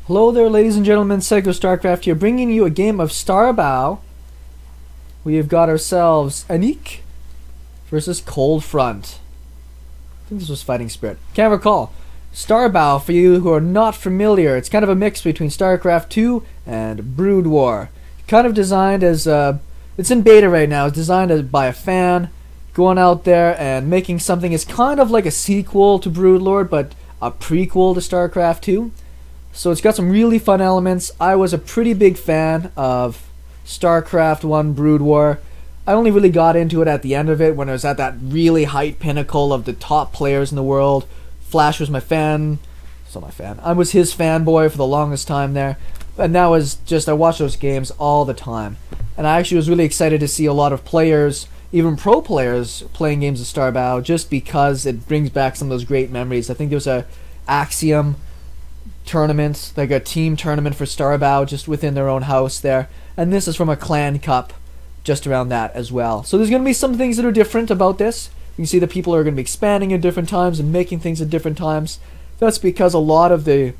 Hello there, ladies and gentlemen. SeKo Starcraft here, bringing you a game of Starbow. We have got ourselves AniQe versus coldfront. I think this was Fighting Spirit. Can't recall. Starbow, for you who are not familiar, it's kind of a mix between StarCraft 2 and Broodwar. Kind of designed as it's in beta right now. It's designed by a fan going out there and making something. It's kind of like a sequel to Broodlord, but a prequel to StarCraft 2. So it's got some really fun elements. I was a pretty big fan of StarCraft 1 Broodwar. I only really got into it at the end of it when I was at that really height pinnacle of the top players in the world. Flash was my fan. Still my fan. I was his fanboy for the longest time there. And that was just, I watched those games all the time. And I actually was really excited to see a lot of players, even pro players, playing games of Starbow just because it brings back some of those great memories. I think there was a Axiom tournament, like a team tournament for Starbow just within their own house there, and this is from a clan cup just around that as well. So there's going to be some things that are different about this. You can see that people are going to be expanding at different times and making things at different times. That's because a lot of the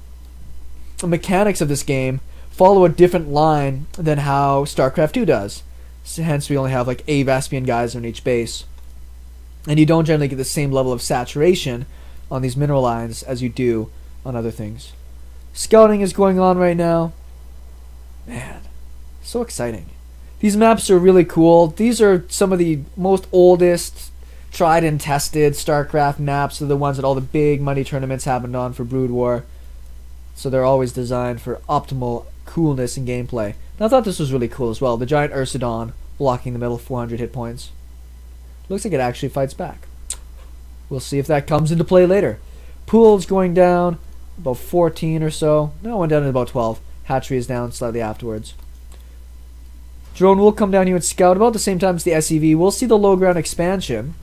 mechanics of this game follow a different line than how StarCraft 2 does. So hence we only have like 8 Vespian guys on each base, and you don't generally get the same level of saturation on these mineral lines as you do on other things. Scouting is going on right now. Man, so exciting. These maps are really cool. These are some of the most oldest, tried and tested StarCraft maps. They're the ones that all the big money tournaments happened on for Broodwar. So they're always designed for optimal coolness in gameplay. And I thought this was really cool as well. The giant Ursidon blocking the middle, 400 hit points. Looks like it actually fights back. We'll see if that comes into play later. Pool's going down. About 14 or so. No, it went down to about 12. Hatchery is down slightly afterwards. Drone will come down here and scout about the same time as the SEV. We'll see the low ground expansion.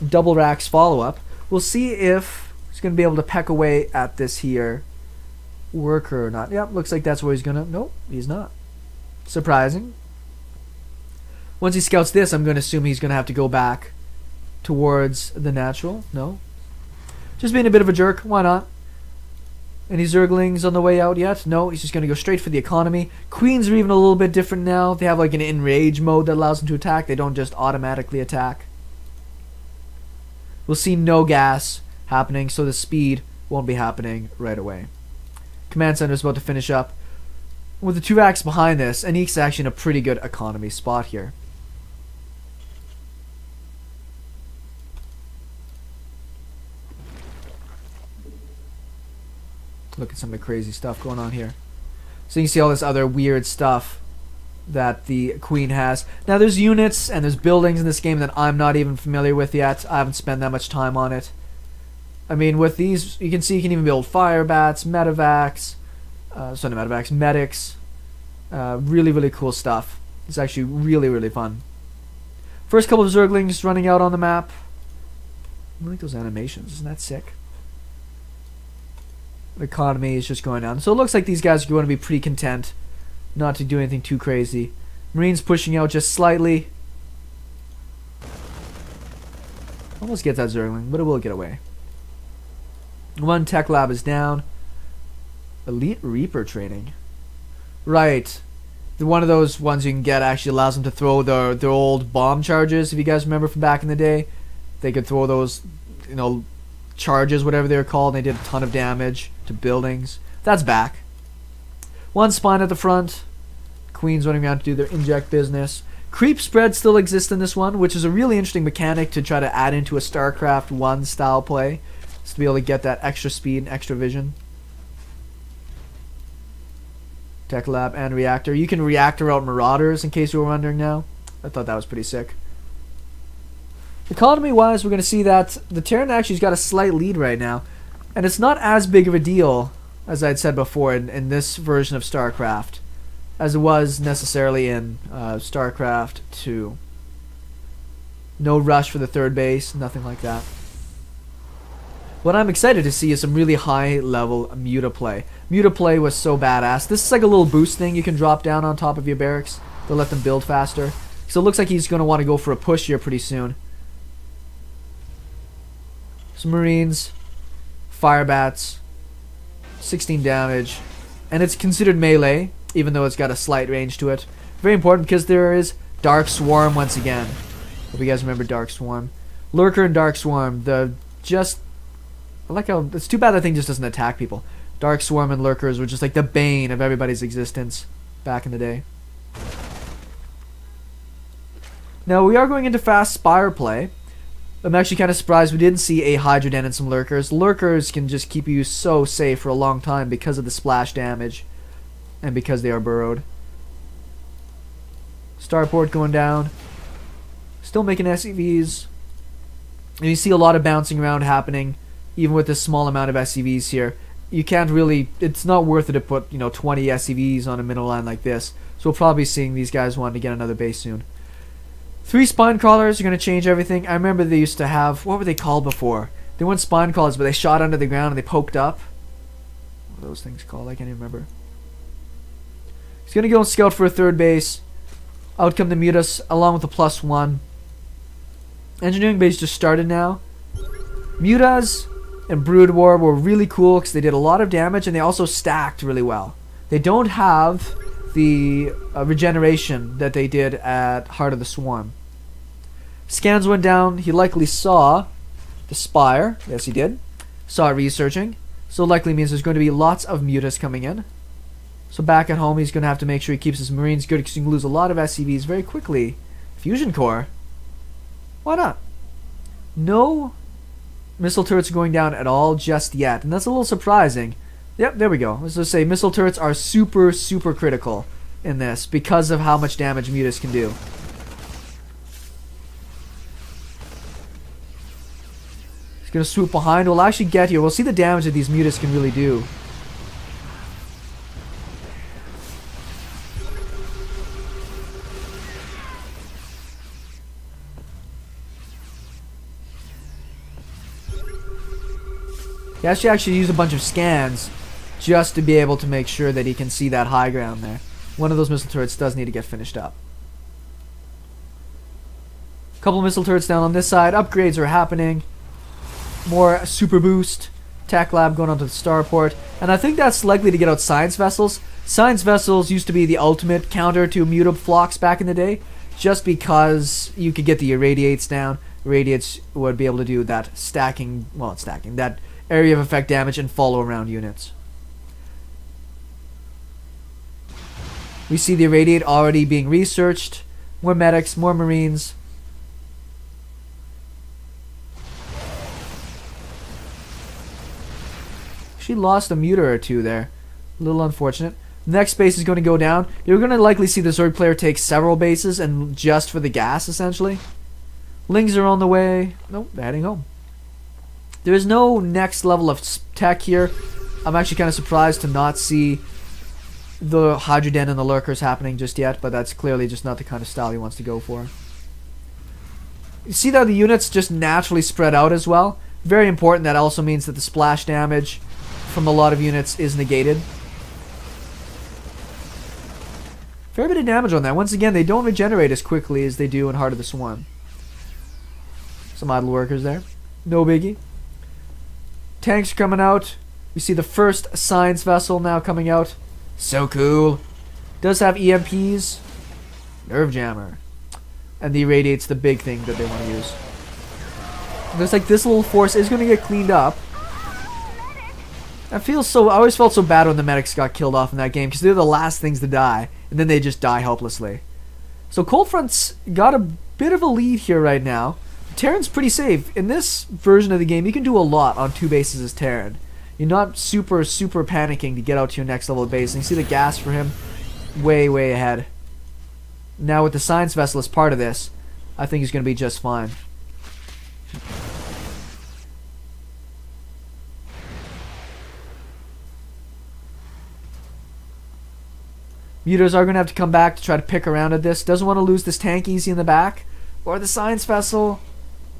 Double racks follow-up. We'll see if he's going to be able to peck away at this here worker or not. Yep, looks like that's where he's going to... Nope, he's not. Surprising. Once he scouts this, I'm going to assume he's going to have to go back towards the natural. No. Just being a bit of a jerk. Why not? Any Zerglings on the way out yet? No, he's just going to go straight for the economy. Queens are even a little bit different now. They have like an enrage mode that allows them to attack. They don't just automatically attack. We'll see no gas happening, so the speed won't be happening right away. Command Center is about to finish up. With the 2 racks behind this, AniQe's actually in a pretty good economy spot here. Look at some of the crazy stuff going on here. So you can see all this other weird stuff that the Queen has. Now there's units and there's buildings in this game that I'm not even familiar with yet. I haven't spent that much time on it. I mean, with these, you can see you can even build fire bats, medics. Really, really cool stuff. It's actually really, really fun. First couple of Zerglings running out on the map. I like those animations. Isn't that sick? The economy is just going down. So it looks like these guys are going to be pretty content not to do anything too crazy. Marines pushing out just slightly. Almost gets that Zergling, but it will get away. One tech lab is down. Elite Reaper training. Right. One of those ones you can get actually allows them to throw their old bomb charges. If you guys remember from back in the day, they could throw those, you know, charges, whatever they're called, and they did a ton of damage to buildings. That's back. One spine at the front. Queens running around to do their inject business. Creep spread still exists in this one, which is a really interesting mechanic to try to add into a StarCraft 1 style play. Just to be able to get that extra speed and extra vision. Tech lab and reactor. You can reactor out marauders in case you were wondering now. I thought that was pretty sick. Economy wise, we're going to see that the Terran actually's got a slight lead right now, and it's not as big of a deal as I'd said before in this version of StarCraft as it was necessarily in StarCraft 2. No rush for the third base, nothing like that. What I'm excited to see is some really high level Muta play. Muta play was so badass. This is like a little boost thing you can drop down on top of your barracks to let them build faster. So it looks like he's going to want to go for a push here pretty soon. Some Marines, fire bats, 16 damage, And it's considered melee, even though it's got a slight range to it. Very important because there is Dark Swarm once again. Hope you guys remember Dark Swarm. Lurker and Dark Swarm. I like how it's too bad that thing just doesn't attack people. Dark Swarm and Lurkers were just like the bane of everybody's existence back in the day. Now we are going into fast Spire play. I'm actually kind of surprised we didn't see a Hydra Den and some Lurkers. Lurkers can just keep you so safe for a long time because of the splash damage and because they are burrowed. Starport going down. Still making SCVs. And you see a lot of bouncing around happening, even with this small amount of SCVs here. You can't really, it's not worth it to put, 20 SCVs on a middle line like this. So we'll probably be seeing these guys wanting to get another base soon. 3 spine crawlers are going to change everything. I remember they used to have, what were they called before? They weren't spine crawlers, but they shot under the ground and they poked up. What are those things called? I can't even remember. He's going to go and scout for a 3rd base. Out come the mutas along with the +1. Engineering base just started now. Mutas and Broodwar were really cool because they did a lot of damage and they also stacked really well. They don't have the regeneration that they did at Heart of the Swarm. Scans went down. He likely saw the Spire. Yes, he did. Saw it researching. So likely means there's going to be lots of mutas coming in. So back at home, he's going to have to make sure he keeps his Marines good because you can lose a lot of SCVs very quickly. Fusion Core? Why not? No missile turrets are going down at all just yet, and that's a little surprising. Yep, there we go. Let's just say missile turrets are super, super critical in this because of how much damage mutas can do. He's going to swoop behind. We'll actually get here. We'll see the damage that these mutas can really do. He actually use a bunch of scans just to be able to make sure that he can see that high ground there. One of those missile turrets does need to get finished up. A couple of missile turrets down on this side. Upgrades are happening. More super boost. Tech lab going onto the starport. And I think that's likely to get out science vessels. Science vessels used to be the ultimate counter to mutaflox back in the day. Just because you could get the irradiates down. Irradiates would be able to do that stacking, well, it's stacking, that area of effect damage and follow around units. We see the irradiate already being researched. More medics, more marines. She lost a muta or two there. A little unfortunate. Next base is going to go down. You're going to likely see the Zerg player take several bases and just for the gas essentially. Lings are on the way. Nope, they're heading home. There is no next level of tech here. I'm actually kind of surprised to not see the Hydra Den and the Lurkers happening just yet, but that's clearly just not the kind of style he wants to go for. You see that the units just naturally spread out as well. Very important. That also means that the splash damage from a lot of units is negated. Fair bit of damage on that. Once again, they don't regenerate as quickly as they do in Heart of the Swarm. Some idle workers there. No biggie. Tanks coming out. We see the first science vessel now coming out. So cool. Does have EMPs. Nerve jammer. And the irradiate's the big thing that they want to use. Looks like this little force is going to get cleaned up. I always felt so bad when the medics got killed off in that game because they're the last things to die. And then they just die helplessly. So coldfront's got a bit of a lead here right now. Terran's pretty safe. In this version of the game, you can do a lot on 2 bases as Terran. You're not super panicking to get out to your next level of base. And you see the gas for him way ahead. Now with the science vessel as part of this, I think he's going to be just fine. Mutas are going to have to come back to try to pick around at this. Doesn't want to lose this tank easy in the back. Or the science vessel.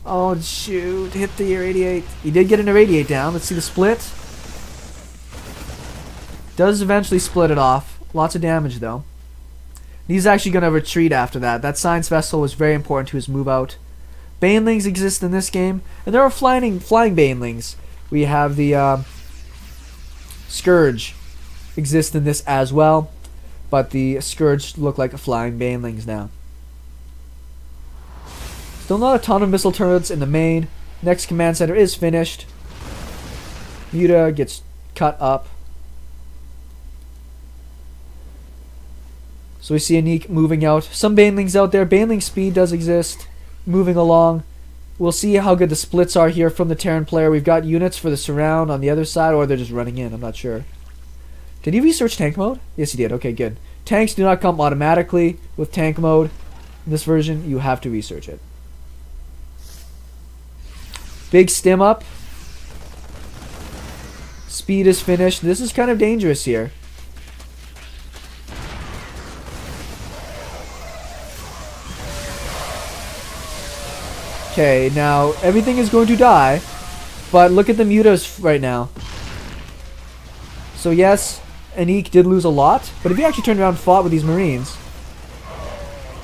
Oh, shoot. Hit the irradiate. He did get an irradiate down. Let's see the split. Does eventually split it off. Lots of damage, though. He's actually going to retreat after that. That science vessel was very important to his move out. Banelings exist in this game. And there are flying banelings. We have the Scourge. exist in this as well. But the Scourge look like flying banelings now. Still not a ton of missile turrets in the main. Next command center is finished. Muta gets cut up. So we see AniQe moving out. Some banelings out there. Baneling speed does exist. Moving along. We'll see how good the splits are here from the Terran player. We've got units for the surround on the other side, or they're just running in. I'm not sure. Did he research tank mode? Yes, he did. Okay, good. Tanks do not come automatically with tank mode. In this version, you have to research it. Big stim up. Speed is finished. This is kind of dangerous here. Okay, now everything is going to die, but look at the mutas right now. So yes, AniQe did lose a lot, but if he actually turned around and fought with these Marines,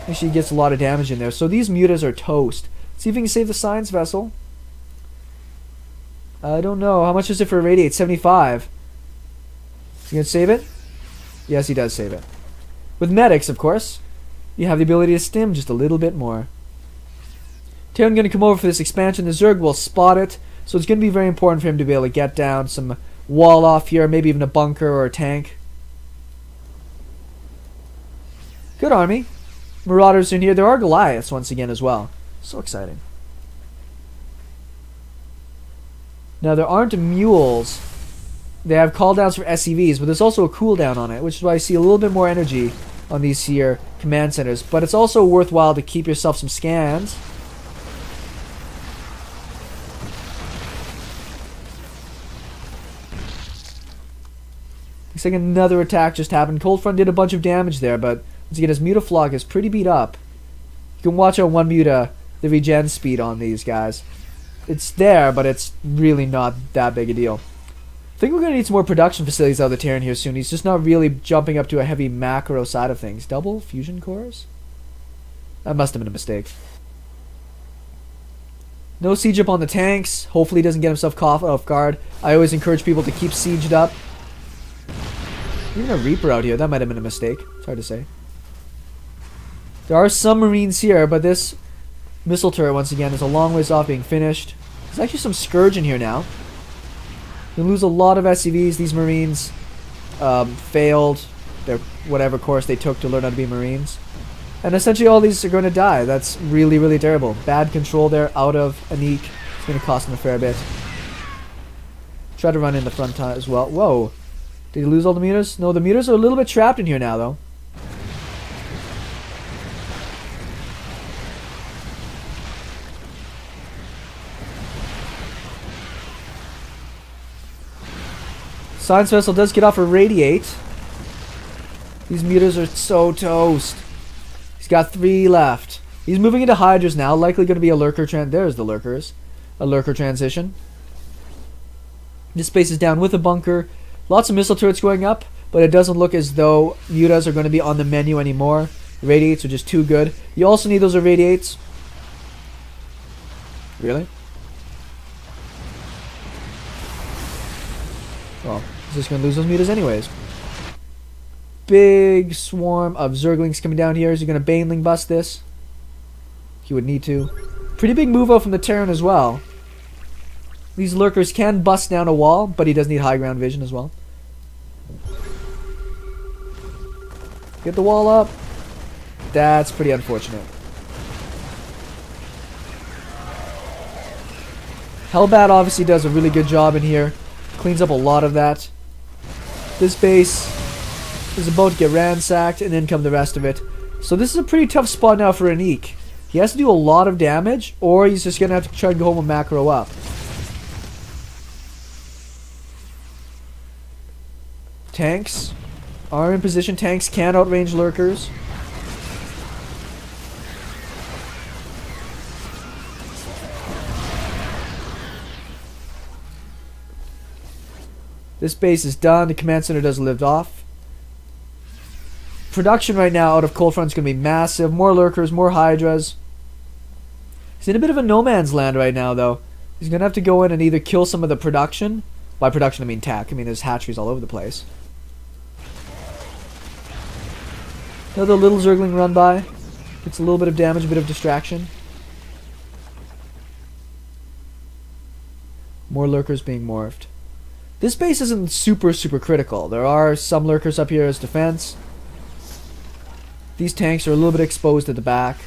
actually gets a lot of damage in there. So these mutas are toast. See if we can save the science vessel. I don't know. How much is it for irradiate? 75. Is he going to save it? Yes, he does save it. With medics, of course, you have the ability to stim just a little bit more. Terran going to come over for this expansion. The Zerg will spot it, so it's going to be very important for him to be able to get down some wall off here, maybe even a bunker or a tank. Good army. Marauders in here. There are Goliaths once again as well. So exciting. Now there aren't mules. They have cooldowns for SCVs, but there's also a cooldown on it, which is why I see a little bit more energy on these here command centers. But it's also worthwhile to keep yourself some scans. Looks like another attack just happened. Coldfront did a bunch of damage there, but once again, his Mutaflog is pretty beat up. You can watch on one Muta the regen speed on these guys. It's there, but it's really not that big a deal. I think we're going to need some more production facilities out of the Terran here soon. He's just not really jumping up to a heavy macro side of things. Double fusion cores? That must have been a mistake. No siege up on the tanks. Hopefully he doesn't get himself caught off guard. I always encourage people to keep sieged up. Even a Reaper out here. That might have been a mistake. It's hard to say. There are some Marines here, but this missile turret, once again, is a long ways off being finished. There's actually some Scourge in here now. You lose a lot of SCVs. These Marines failed their whatever course they took to learn how to be Marines. And essentially all these are going to die. That's really, really terrible. Bad control there out of AniQe. It's going to cost him a fair bit. Try to run in the front as well. Whoa. Did he lose all the mutas? No, the mutas are a little bit trapped in here now, though. Science vessel does get off a radiate. These mutas are so toast. He's got 3 left. He's moving into hydras now. Likely going to be a lurker there's the lurkers. A lurker transition. This space is down with a bunker. Lots of missile turrets going up, but it doesn't look as though mutas are going to be on the menu anymore. Radiates are just too good. You also need those irradiates. Really? Well, he's just going to lose those mutas anyways. Big swarm of zerglings coming down here. Is he going to baneling bust this? He would need to. Pretty big move out from the Terran as well. These lurkers can bust down a wall, but he does need high ground vision as well. Get the wall up. That's pretty unfortunate. Hellbat obviously does a really good job in here. Cleans up a lot of that. This base is about to get ransacked, and then come the rest of it. So this is a pretty tough spot now for AniQe. He has to do a lot of damage, or he's just going to have to try and go home and macro up. Tanks are in position. Tanks can outrange lurkers. This base is done. The command center does live off. Production right now out of Coldfront is going to be massive. More lurkers, more hydras. He's in a bit of a no man's land right now, though. He's going to have to go in and either kill some of the production. By production, I mean tech. I mean, there's hatcheries all over the place. Another little zergling run by. Gets a little bit of damage, a bit of distraction. More lurkers being morphed. This base isn't super critical. There are some lurkers up here as defense. These tanks are a little bit exposed at the back.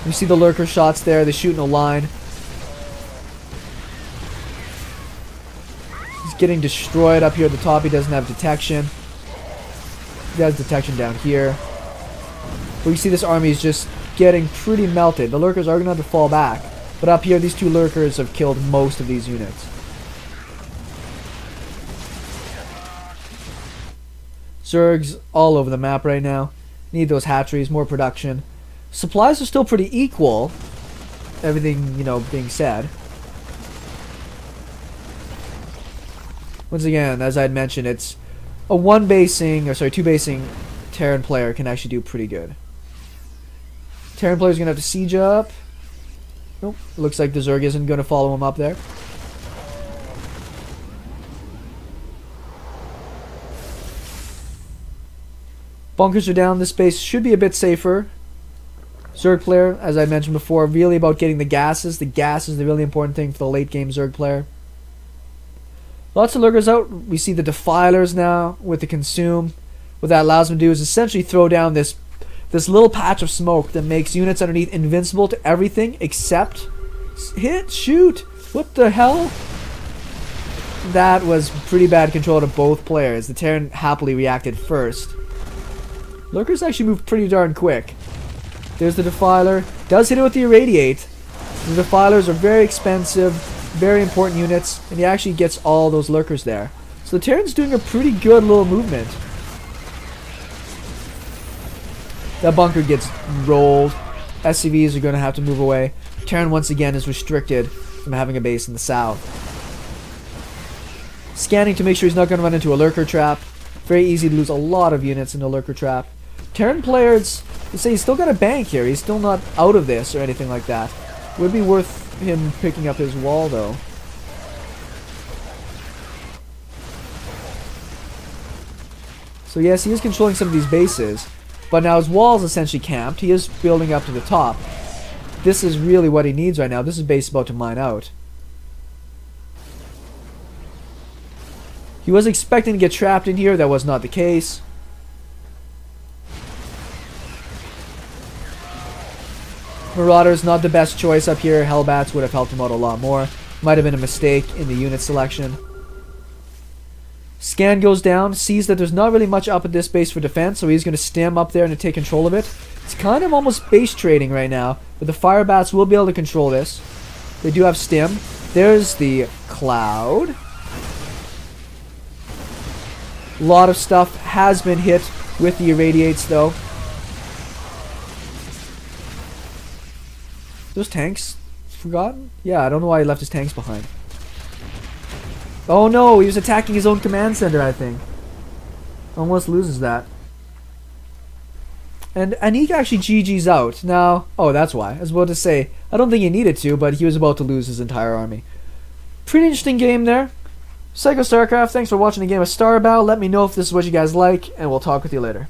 You see the lurker shots there. They shoot in a line. He's getting destroyed up here at the top. He doesn't have detection. He has detection down here. But you see this army is just getting pretty melted. The lurkers are going to have to fall back. But up here, these two lurkers have killed most of these units. Zergs all over the map right now. Need those hatcheries, more production. Supplies are still pretty equal. Everything, you know, being said. Once again, as I had mentioned, it's a two basing Terran player can actually do pretty good. Terran player's gonna have to siege up. Nope. Looks like the Zerg isn't gonna follow him up there. Bunkers are down. This base should be a bit safer. Zerg player, as I mentioned before, really about getting the gases. The gas is the really important thing for the late game Zerg player. Lots of lurkers out. We see the defilers now with the consume. What that allows them to do is essentially throw down this little patch of smoke that makes units underneath invincible to everything except shoot. What the hell? That was pretty bad control to both players. The Terran happily reacted first. Lurkers actually move pretty darn quick. There's the defiler. Does hit it with the irradiate. The defilers are very expensive, very important units, and he actually gets all those lurkers there. So the Terran's doing a pretty good little movement. That bunker gets rolled. SCVs are going to have to move away. Terran once again is restricted from having a base in the south. Scanning to make sure he's not going to run into a lurker trap. Very easy to lose a lot of units in a lurker trap. Terran players, you say he's still got a bank here. He's still not out of this or anything like that. Would be worth him picking up his wall though. So yes, he is controlling some of these bases. But now his wall is essentially camped. He is building up to the top. This is really what he needs right now. This is base about to mine out. He was expecting to get trapped in here. That was not the case. Marauder's not the best choice up here. Hellbats would have helped him out a lot more. Might have been a mistake in the unit selection. Scan goes down, sees that there's not really much up at this base for defense, so he's going to stem up there and to take control of it. It's kind of almost base trading right now, but the firebats will be able to control this. They do have stem. There's the cloud. A lot of stuff has been hit with the irradiates though. Those tanks forgotten? Yeah, I don't know why he left his tanks behind. Oh no, he was attacking his own command center, I think. Almost loses that. And AniQe actually GG's out. Now, oh, that's why. I was about to say, I don't think he needed to, but he was about to lose his entire army. Pretty interesting game there. SeKo Starcraft, thanks for watching the game of Starbow. Let me know if this is what you guys like, and we'll talk with you later.